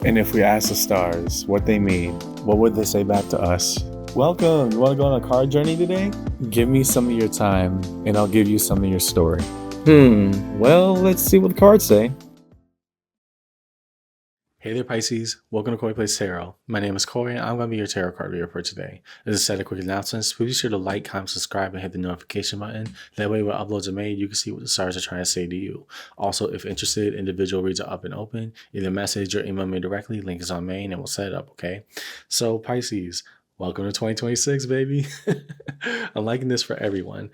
And if we ask the stars what they mean, what would they say back to us? Welcome. You want to go on a card journey today? Give me some of your time, and I'll give you some of your story. Well, let's see what the cards say. Hey there, Pisces. Welcome to Koi Plays Tarot. My name is Koi, and I'm going to be your tarot card reader for today. As a set of quick announcements, please be sure to like, comment, subscribe, and hit the notification button. That way, when uploads are made, you can see what the stars are trying to say to you. Also, if interested, individual reads are up and open. Either message or email me directly. Link is on main, and we'll set it up, okay? So, Pisces, welcome to 2026, baby. I'm liking this for everyone.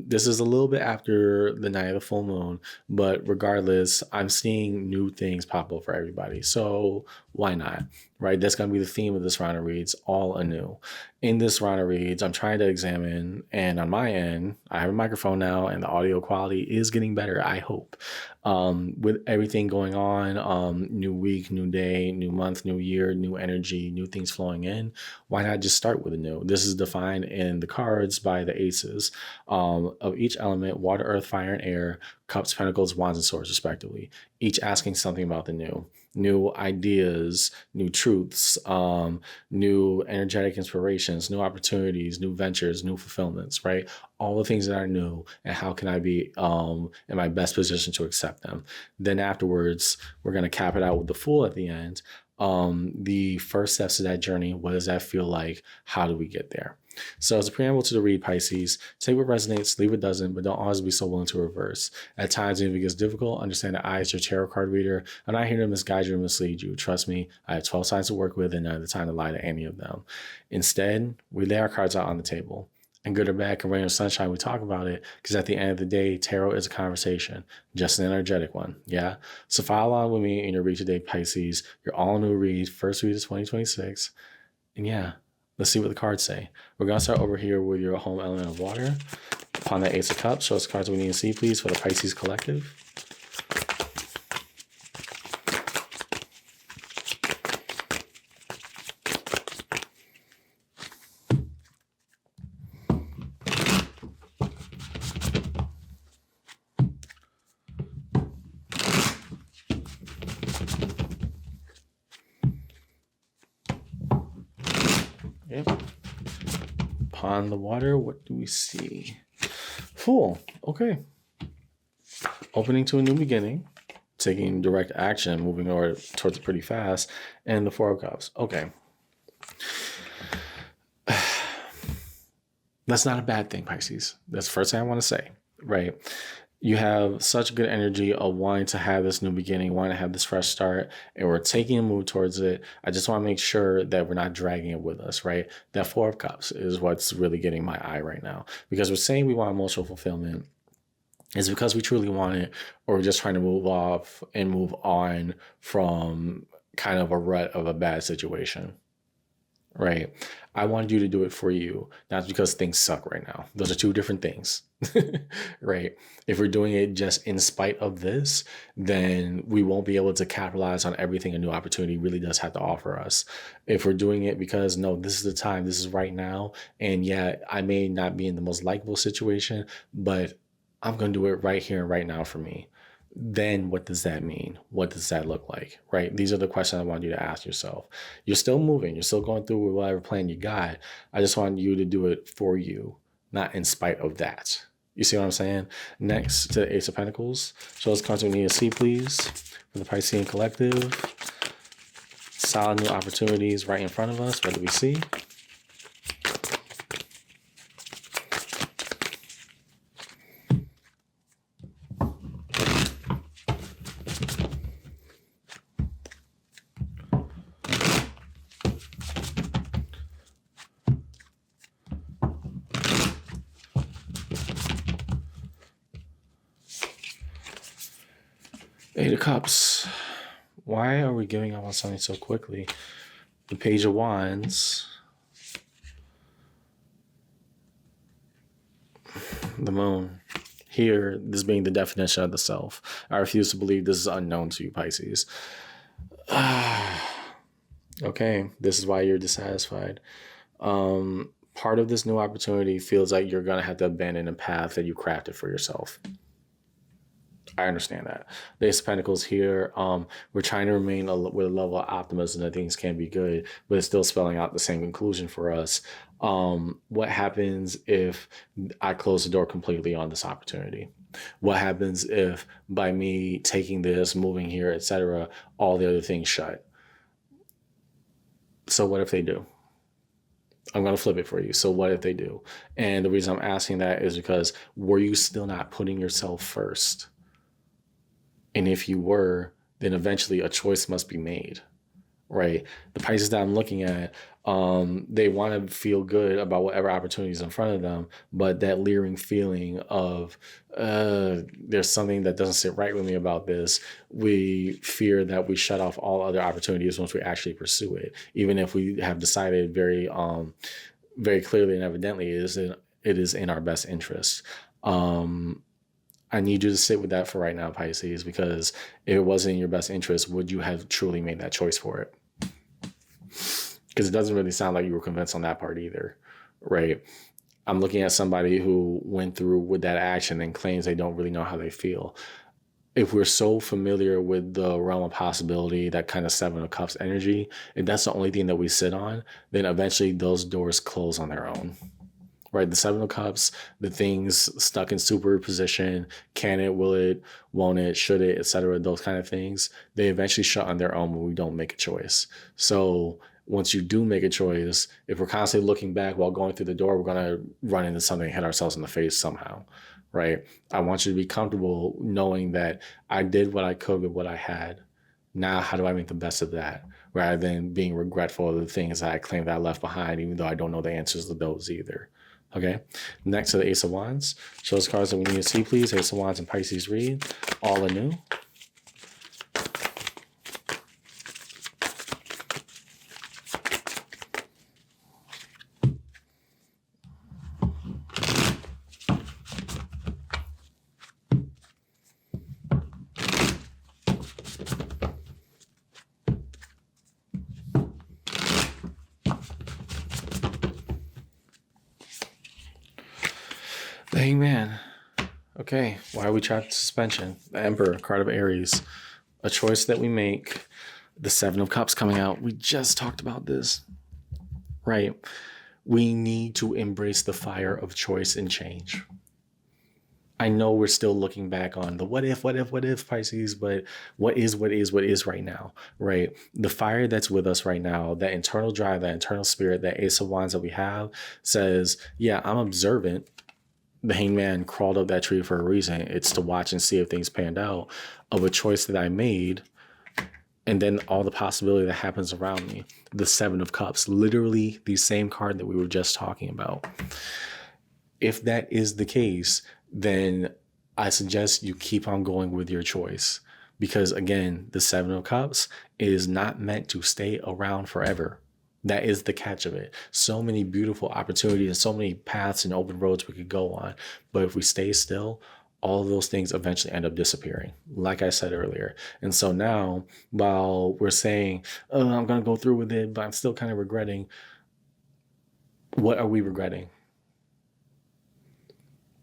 This is a little bit after the night of the full moon, but regardless, I'm seeing new things pop up for everybody. So why not? Right? That's going to be the theme of this round of reads, all anew. In this round of reads, I'm trying to examine, and on my end, I have a microphone now, and the audio quality is getting better, I hope. With everything going on, new week, new day, new month, new year, new energy, new things flowing in, why not just start with a new? This is defined in the cards by the aces of each element: water, earth, fire, and air, cups, pentacles, wands, and swords, respectively, each asking something about the new ideas, new truths, new energetic inspirations, new opportunities, new ventures, new fulfillments, right? All the things that are new, and how can I be in my best position to accept them? Then afterwards, we're going to cap it out with the Fool at the end. The first steps of that journey, what does that feel like? How do we get there? So as a preamble to the read, Pisces, take what resonates, leave what doesn't, but don't always be so willing to reverse. At times, if it gets difficult, understand that I, as your tarot card reader, I'm not here to misguide you or mislead you. Trust me, I have 12 signs to work with, and I have the time to lie to any of them. Instead, we lay our cards out on the table. And good or bad, can rain or sunshine, we talk about it, because at the end of the day, tarot is a conversation, just an energetic one, yeah? So follow along with me in your read today, Pisces. Your all-new read, first read of 2026. And yeah, let's see what the cards say. We're going to start over here with your home element of water. Upon the Ace of Cups, show us the cards we need to see, please, for the Pisces collective. Yep. Upon the water, what do we see? Fool. Okay. Opening to a new beginning, taking direct action, moving towards it pretty fast, and the Four of Cups. Okay. That's not a bad thing, Pisces. That's the first thing I want to say, right? You have such good energy of wanting to have this new beginning, wanting to have this fresh start, and we're taking a move towards it. I just want to make sure that we're not dragging it with us, right? That Four of Cups is what's really getting my eye right now, because we're saying we want emotional fulfillment. Is because we truly want it, or we're just trying to move off and move on from kind of a rut of a bad situation, right? I wanted you to do it for you, not because things suck right now. Those are two different things, right? If we're doing it just in spite of this, then we won't be able to capitalize on everything a new opportunity really does have to offer us. If we're doing it because, no, this is the time, this is right now, and yeah, I may not be in the most likable situation, but I'm going to do it right here and right now for me. Then what does that mean? What does that look like, right? These are the questions I want you to ask yourself. You're still moving. You're still going through with whatever plan you got. I just want you to do it for you, not in spite of that. You see what I'm saying? Next to the Ace of Pentacles. Show us cards we need to see, please, for the Piscean collective. Solid new opportunities right in front of us. What do we see? Eight of Cups. Why are we giving up on something so quickly? The Page of Wands. The Moon. Here, this being the definition of the self. I refuse to believe this is unknown to you, Pisces. Okay, this is why you're dissatisfied. Part of this new opportunity feels like you're going to have to abandon a path that you crafted for yourself. I understand that. The Ace of Pentacles here, we're trying to remain with a level of optimism that things can be good, but it's still spelling out the same conclusion for us. What happens if I close the door completely on this opportunity? What happens if by me taking this, moving here, etc., all the other things shut? So what if they do? I'm going to flip it for you. So what if they do? And the reason I'm asking that is because were you still not putting yourself first? And if you were, then eventually a choice must be made, right? The Pisces that I'm looking at, they want to feel good about whatever opportunities in front of them, but that leering feeling of there's something that doesn't sit right with me about this. We fear that we shut off all other opportunities once we actually pursue it, even if we have decided very clearly and evidently it is in our best interest. I need you to sit with that for right now, Pisces, because if it wasn't in your best interest, would you have truly made that choice for it? Because it doesn't really sound like you were convinced on that part either, right? I'm looking at somebody who went through with that action and claims they don't really know how they feel. If we're so familiar with the realm of possibility, that kind of Seven of Cups energy, if that's the only thing that we sit on, then eventually those doors close on their own. Right, the Seven of Cups, the things stuck in superposition, can it, will it, won't it, should it, etc., those kind of things, they eventually shut on their own when we don't make a choice. So once you do make a choice, if we're constantly looking back while going through the door, we're going to run into something and hit ourselves in the face somehow, right? I want you to be comfortable knowing that I did what I could with what I had. Now, how do I make the best of that? Rather than being regretful of the things that I claim that I left behind, even though I don't know the answers to those either. Okay, next to the Ace of Wands. Show us cards that we need to see, please. Ace of Wands and Pisces read. All anew. The Hangman. Okay, why are we trapped in suspension? The Emperor, card of Aries. A choice that we make. The Seven of Cups coming out. We just talked about this, right? We need to embrace the fire of choice and change. I know we're still looking back on the what if Pisces, but what is right now, right? The fire that's with us right now, that internal drive, that internal spirit, that Ace of Wands that we have says, yeah, I'm observant. The Hangman crawled up that tree for a reason. It's to watch and see if things panned out of a choice that I made. And then all the possibility that happens around me. The Seven of Cups, literally the same card that we were just talking about. If that is the case, then I suggest you keep on going with your choice. Because again, the Seven of Cups is not meant to stay around forever. That is the catch of it. So many beautiful opportunities and so many paths and open roads we could go on. But if we stay still, all of those things eventually end up disappearing, like I said earlier. And so now, while we're saying, oh, I'm going to go through with it, but I'm still kind of regretting, what are we regretting?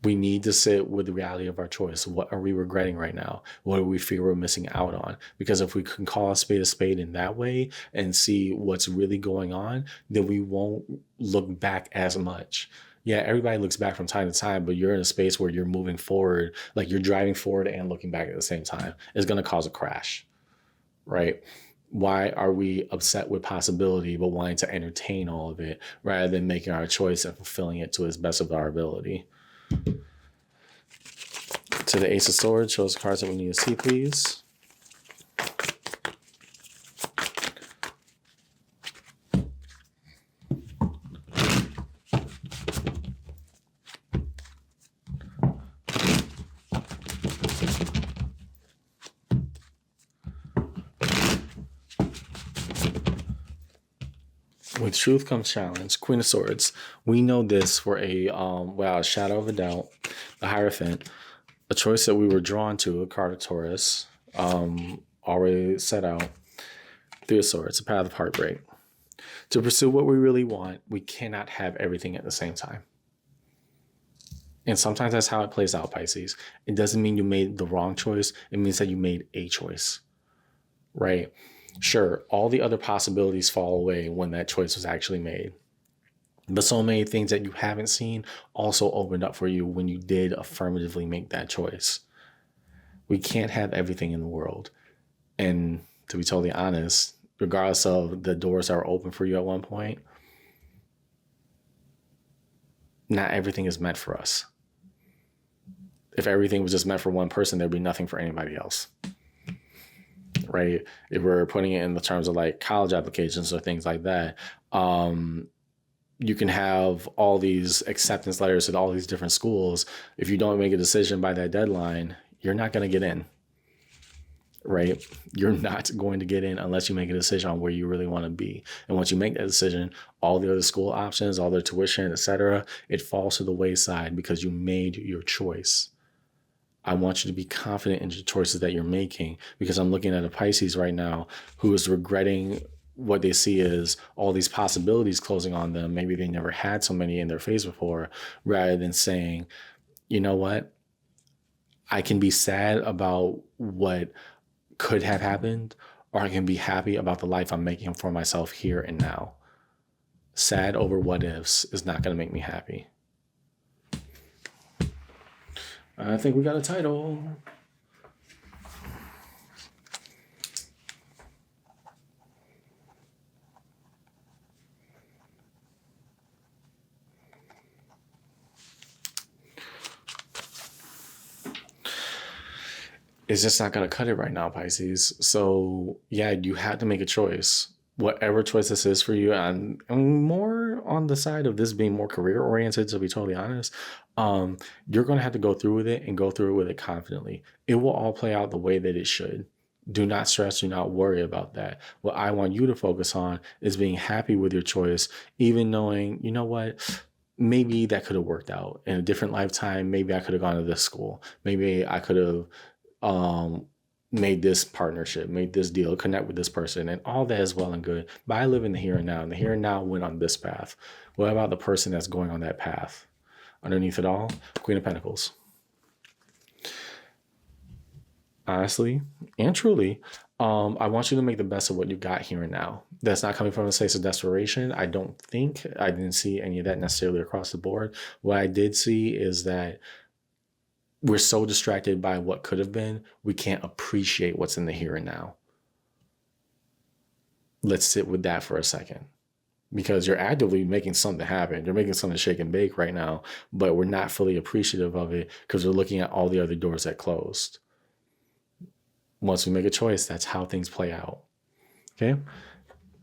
We need to sit with the reality of our choice. What are we regretting right now? What do we feel we're missing out on? Because if we can call a spade in that way and see what's really going on, then we won't look back as much. Yeah, everybody looks back from time to time, but you're in a space where you're moving forward, like you're driving forward and looking back at the same time. It's going to cause a crash, right? Why are we upset with possibility, but wanting to entertain all of it rather than making our choice and fulfilling it to its best of our ability? To the Ace of Swords, shows cards that we need to see, please. With truth comes challenge. Queen of Swords. We know this for without a shadow of a doubt. The Hierophant. A choice that we were drawn to, a card of Taurus, already set out. Three of Swords, a path of heartbreak. To pursue what we really want, we cannot have everything at the same time. And sometimes that's how it plays out, Pisces. It doesn't mean you made the wrong choice. It means that you made a choice, right? Sure, all the other possibilities fall away when that choice was actually made. But so many things that you haven't seen also opened up for you when you did affirmatively make that choice. We can't have everything in the world. And to be totally honest, regardless of the doors that are open for you at one point, not everything is meant for us. If everything was just meant for one person, there'd be nothing for anybody else, right? If we're putting it in the terms of like college applications or things like that, you can have all these acceptance letters at all these different schools. If you don't make a decision by that deadline, you're not going to get in, right? You're not going to get in unless you make a decision on where you really want to be. And once you make that decision, all the other school options, all the tuition, etc., it falls to the wayside because you made your choice. I want you to be confident in the choices that you're making, because I'm looking at a Pisces right now who is regretting what they see is all these possibilities closing on them. Maybe they never had so many in their face before, rather than saying, you know what? I can be sad about what could have happened, or I can be happy about the life I'm making for myself here and now. Sad over what ifs is not going to make me happy. I think we got a title. It's just not going to cut it right now, Pisces. So yeah, you had to make a choice. Whatever choice this is for you, and I'm more on the side of this being more career oriented, to be totally honest. You're going to have to go through with it and go through with it confidently. It will all play out the way that it should. Do not stress, do not worry about that. What I want you to focus on is being happy with your choice, even knowing, you know what, maybe that could have worked out in a different lifetime. Maybe I could have gone to this school. Maybe I could have made this partnership, made this deal, connect with this person, and all that is well and good. But I live in the here and now, and the here and now went on this path. What about the person that's going on that path? Underneath it all, Queen of Pentacles. Honestly and truly, I want you to make the best of what you got here and now. That's not coming from a place of desperation. I don't think I didn't see any of that necessarily across the board. What I did see is that we're so distracted by what could have been, we can't appreciate what's in the here and now. Let's sit with that for a second, because you're actively making something happen. You're making something shake and bake right now, but we're not fully appreciative of it because we're looking at all the other doors that closed. Once we make a choice, that's how things play out. Okay.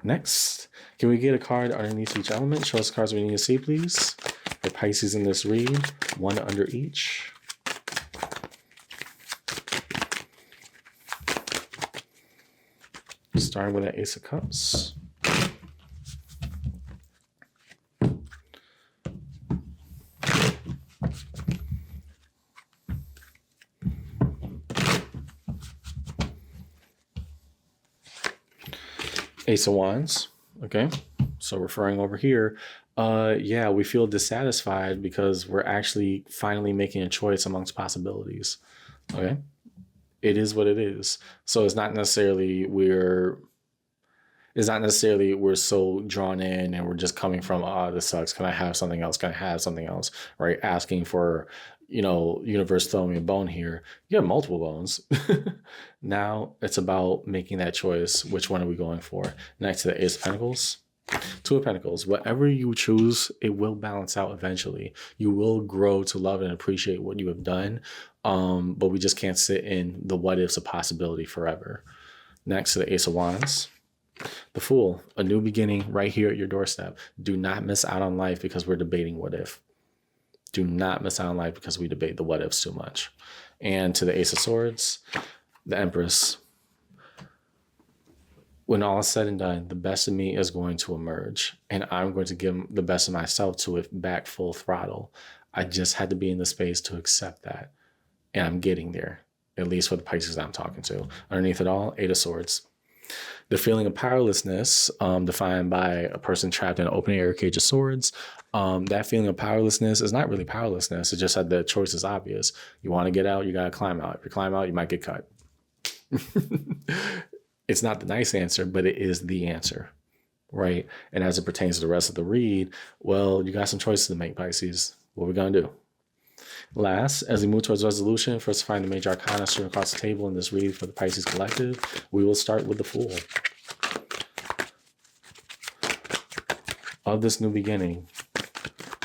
Next, can we get a card underneath each element? Show us cards we need to see, please. For Pisces in this read, one under each. Starting with an Ace of Cups. Ace of Wands. Okay. So referring over here, yeah, we feel dissatisfied because we're actually finally making a choice amongst possibilities. Okay. It is what it is. So it's not necessarily we're so drawn in and we're just coming from, this sucks. Can I have something else? Can I have something else? Right? Asking for, universe throwing me a bone here. You have multiple bones. Now it's about making that choice. Which one are we going for? Next to the Ace of Pentacles. Two of Pentacles. Whatever you choose, it will balance out eventually. You will grow to love and appreciate what you have done. But we just can't sit in the what ifs of possibility forever. Next to the Ace of Wands. The Fool, a new beginning right here at your doorstep. Do not miss out on life because we're debating what if. Do not miss out on life because we debate the what ifs too much. And to the Ace of Swords, the Empress. When all is said and done, the best of me is going to emerge, and I'm going to give the best of myself to it back full throttle. I just had to be in the space to accept that, and I'm getting there, at least for the Pisces I'm talking to. Underneath it all, Eight of Swords. The feeling of powerlessness, defined by a person trapped in an open air cage of swords. That feeling of powerlessness is not really powerlessness. It's just that the choice is obvious. You want to get out, you got to climb out. If you climb out, you might get cut. It's not the nice answer, but it is the answer, right? And as it pertains to the rest of the read, well, you got some choices to make, Pisces. What are we going to do? Last, as we move towards resolution, first find the major arcana strewn across the table in this read for the Pisces collective. We will start with the Fool. Of this new beginning,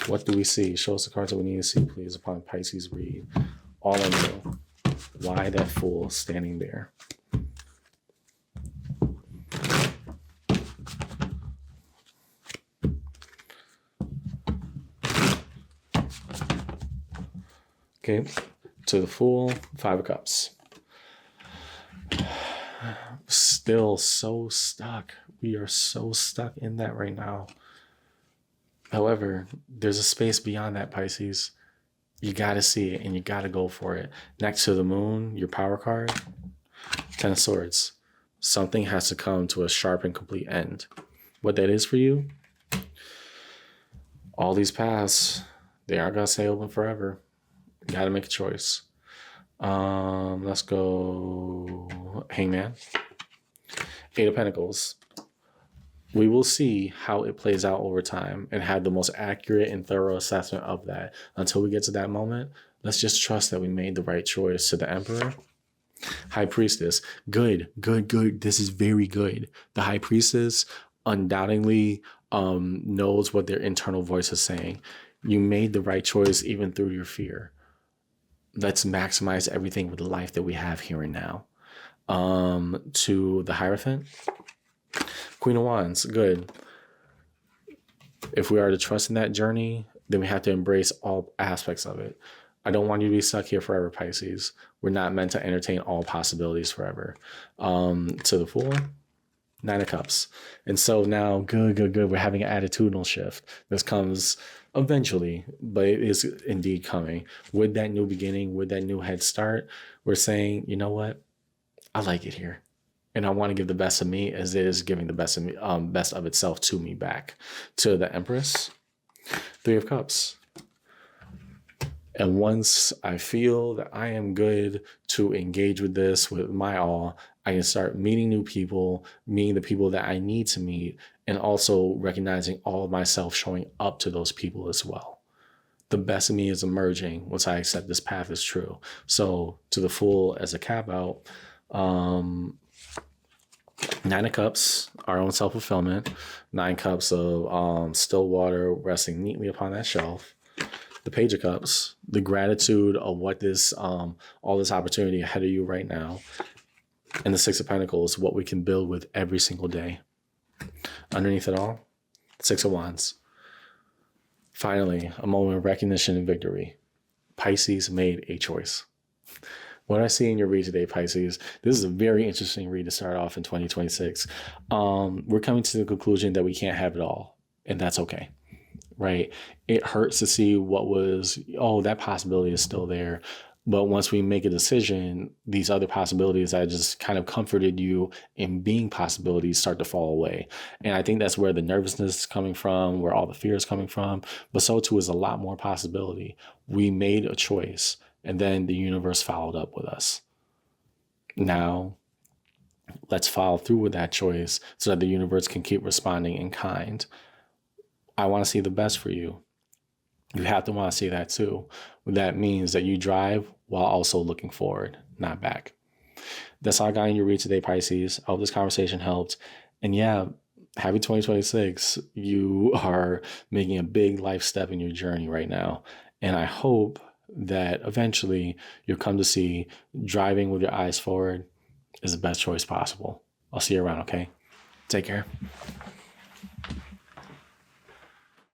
what do we see? Show us the cards that we need to see, please, upon Pisces read. All I know. Why that Fool standing there? Okay, to the Fool, 5 of Cups. Still so stuck. We are so stuck in that right now. However, there's a space beyond that, Pisces. You got to see it and you got to go for it. Next to the Moon, your power card, 10 of Swords. Something has to come to a sharp and complete end. What that is for you, all these paths, they aren't going to stay open forever. You got to make a choice. Let's go Hangman. 8 of Pentacles. We will see how it plays out over time and have the most accurate and thorough assessment of that. Until we get to that moment, let's just trust that we made the right choice. To the Emperor, High Priestess. Good. This is very good. The High Priestess undoubtedly knows what their internal voice is saying. You made the right choice even through your fear. Let's maximize everything with the life that we have here and now. To the Hierophant, Queen of Wands. Good. If we are to trust in that journey, then we have to embrace all aspects of it. I don't want you to be stuck here forever, Pisces. We're not meant to entertain all possibilities forever. To the Fool, 9 of Cups. And so now, good. We're having an attitudinal shift. This comes eventually, but it is indeed coming. With that new beginning, with that new head start, we're saying, you know what? I like it here. And I want to give the best of me as it is giving the best of me, best of itself to me back. To the Empress, 3 of Cups. And once I feel that I am good to engage with this with my all, I can start meeting new people, meeting the people that I need to meet, and also recognizing all of myself showing up to those people as well. The best of me is emerging once I accept this path is true. So to the Fool, as a cap out, 9 of Cups, our own self-fulfillment. 9 cups of still water resting neatly upon that shelf. The Page of Cups, the gratitude of what this, all this opportunity ahead of you right now. And the 6 of Pentacles, what we can build with every single day. Underneath it all, 6 of Wands. Finally, a moment of recognition and victory. Pisces made a choice. What I see in your read today, Pisces, this is a very interesting read to start off in 2026. We're coming to the conclusion that we can't have it all, and that's okay, right? It hurts to see what was, that possibility is still there. But once we make a decision, these other possibilities that just kind of comforted you in being possibilities start to fall away. And I think that's where the nervousness is coming from, where all the fear is coming from. But so too is a lot more possibility. We made a choice, and then the universe followed up with us. Now, let's follow through with that choice so that the universe can keep responding in kind. I want to see the best for you. You have to want to see that too. That means that you drive while also looking forward, not back. That's all I got in your read today, Pisces. I hope this conversation helped. And yeah, happy 2026. You are making a big life step in your journey right now. And I hope that eventually you'll come to see driving with your eyes forward is the best choice possible. I'll see you around, okay? Take care.